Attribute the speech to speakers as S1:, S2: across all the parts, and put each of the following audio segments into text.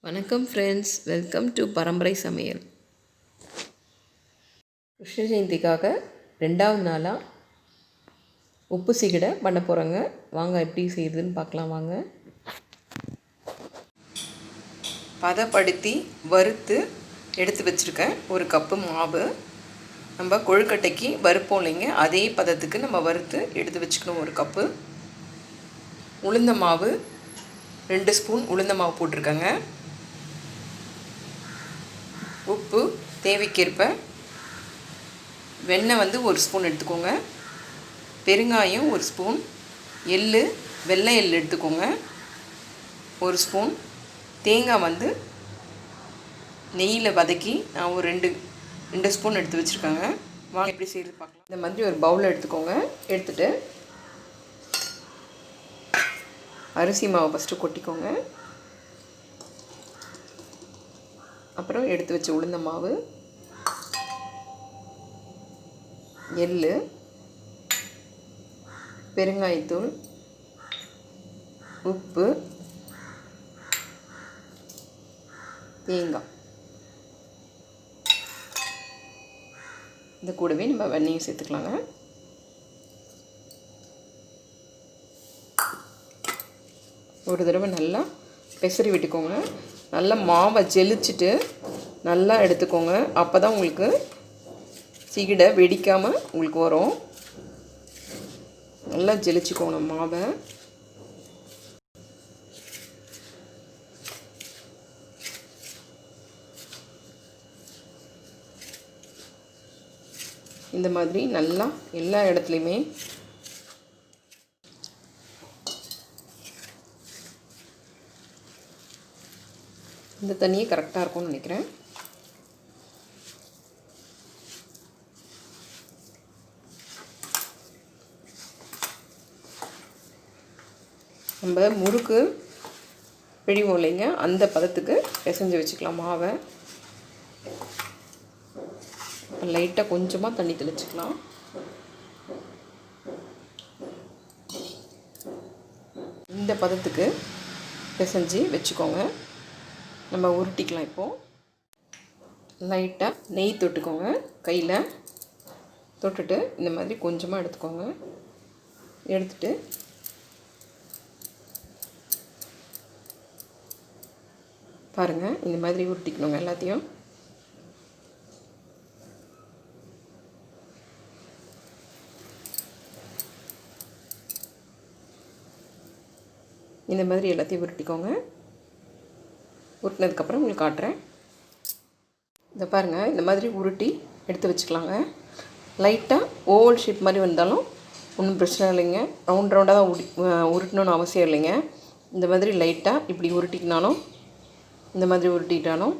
S1: வணக்கம் friends, welcome to பரம்பரை சமையல். கிருஷ்ண ஜெயந்திக்காக 2வது நாளாக உப்பு சீடை பண்ண போகிறோங்க. வாங்க எப்படி செய்யுதுன்னு பார்க்கலாம் வாங்க. பதப்படுத்தி வறுத்து எடுத்து வச்சுருக்கேன் 1 கப்பு மாவு. நம்ம கொழுக்கட்டைக்கு வறுப்போம் இல்லைங்க, அதே பதத்துக்கு நம்ம வறுத்து எடுத்து வச்சுக்கணும். 1 கப்பு உளுந்த மாவு, 2 ஸ்பூன் உளுந்த மாவு போட்டிருக்கேங்க. உப்பு தேவைக்கேற்ப, வெண்ணெய் 1 ஸ்பூன் எடுத்துக்கோங்க, பெருங்காயம் 1 ஸ்பூன், வெள்ளை எள் எடுத்துக்கோங்க 1 ஸ்பூன், தேங்காய் நெய்யில் வதக்கி நான் ஒரு 2 ஸ்பூன் எடுத்து வச்சுருக்கேங்க. வாங்க எப்படி செய்கிறது பார்க்கலாம். இந்த மாதிரி ஒரு பவுல் எடுத்துக்கோங்க. எடுத்துகிட்டு அரிசி மாவை ஃபஸ்ட்டு கொட்டிக்கோங்க. அப்புறம் எடுத்து வச்ச உளுந்த மாவு, எள், பெருங்காயத்தூள், உப்பு, தேங்காய், இந்த கூடவே நம்ம வெண்ணெயும் சேர்த்துக்கலாங்க. ஒரு தடவை நல்லா பெசரி விட்டுக்கோங்க. நல்லா மாவை ஜெலிச்சுட்டு நல்லா எடுத்துக்கோங்க. அப்போ தான் உங்களுக்கு சீடை வெடிக்காமல் உங்களுக்கு வரும். நல்லா ஜெலிச்சுக்கோங்க மாவை. இந்த மாதிரி நல்லா எல்லா இடத்துலையுமே இந்த தண்ணியே கரெக்டாக இருக்கும்னு நினைக்கிறேன். நம்ம முறுக்கு பிழிவோம் இல்லைங்க, அந்த பதத்துக்கு பிசைஞ்சு வச்சுக்கலாம் மாவை. லைட்டாக கொஞ்சமாக தண்ணி தெளிச்சுக்கலாம். இந்த பதத்துக்கு பிசைஞ்சு வச்சுக்கோங்க. நம்ம உருட்டிக்கலாம். இப்போது லைட்டாக நெய் தொட்டுக்கோங்க. கையில் தொட்டுட்டு இந்த மாதிரி கொஞ்சமாக எடுத்துக்கோங்க. எடுத்துட்டு பாருங்கள், இந்த மாதிரி உருட்டிக்கணுங்க எல்லாத்தையும். இந்த மாதிரி எல்லாத்தையும் உருட்டிக்கோங்க. உருட்டினதுக்கப்புறம் உங்களுக்கு காட்டுறேன். இதை பாருங்கள், இந்த மாதிரி உருட்டி எடுத்து வச்சுக்கலாங்க. லைட்டாக ஓவல் ஷேப் மாதிரி வந்தாலும் ஒன்றும் பிரச்சனை இல்லைங்க. ரவுண்டாக தான் உருட்டணும்னு அவசியம் இல்லைங்க. இந்த மாதிரி லைட்டாக இப்படி உருட்டிக்கினாலும், இந்த மாதிரி உருட்டிக்கிட்டாலும்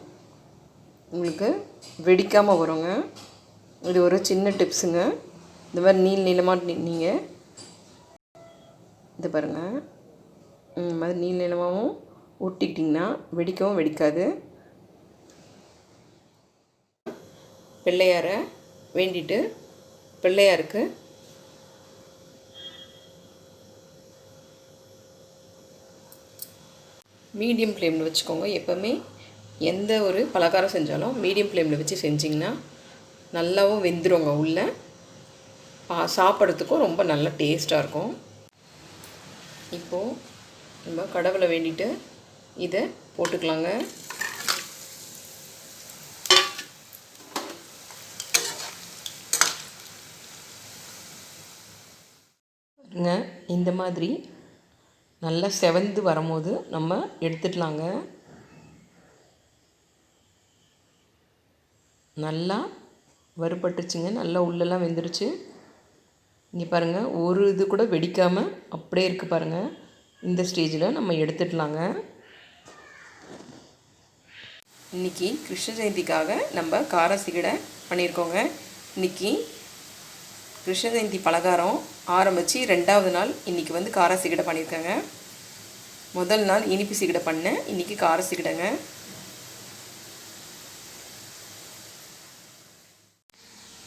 S1: உங்களுக்கு வெடிக்காமல் வருங்க. இது ஒரு சின்ன டிப்ஸுங்க. இந்த மாதிரி நீளமாக நீங்கள் இதை பாருங்கள், இந்த மாதிரி நீளமாகவும் உருட்டிக்கிட்டிங்கன்னா வெடிக்கவும் வெடிக்காது. பிள்ளையாரை வேண்டிட்டு பிள்ளையாருக்கு மீடியம் ஃப்ளேமில் வச்சுக்கோங்க. எப்போவுமே எந்த ஒரு பலகாரம் செஞ்சாலும் மீடியம் ஃப்ளேமில் வச்சு செஞ்சிங்கன்னா நல்லாவும் வெந்துருங்க. உள்ளே சாப்பிட்றதுக்கும் ரொம்ப நல்ல டேஸ்ட்டாக இருக்கும். இப்போது நம்ம கடவுளை வேண்டிட்டு இதை போட்டுக்கலாங்க. இந்த மாதிரி நல்லா செவந்து வரும்போது நம்ம எடுத்துடலாங்க. நல்லா வறுபட்டுச்சுங்க. நல்லா உள்ளெல்லாம் வெந்துருச்சு. இங்கே பாருங்கள், ஒரு இது கூட வெடிக்காமல் அப்படியே இருக்குது பாருங்கள். இந்த ஸ்டேஜில் நம்ம எடுத்துடலாங்க. இன்றைக்கி கிருஷ்ண ஜெயந்திக்காக நம்ம கார சீடை பண்ணியிருக்கோங்க. இன்றைக்கி கிருஷ்ண ஜெயந்தி பலகாரம் ஆரம்பித்து 2வது நாள் இன்றைக்கி கார சீடை பண்ணியிருக்கேங்க. முதல் நாள் இனிப்பு சீடை பண்ணேன், இன்றைக்கி கார சீடைங்க.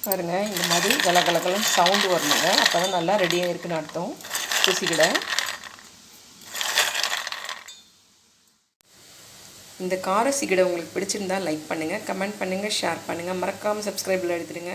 S1: பாருங்கள், இந்த மாதிரி கலகலகலன்னு சவுண்டு வரணுங்க. அப்போ தான் நல்லா ரெடியாக இருக்குன்னு அர்த்தம். உப்பு சீடை இந்த கார சீடை உங்களுக்கு பிடிச்சிருந்தால் லைக் பண்ணுங்கள், கமெண்ட் பண்ணுங்கள், ஷேர் பண்ணுங்கள். மறக்காமல் சப்ஸ்கிரைபில் எடுத்துடுங்க.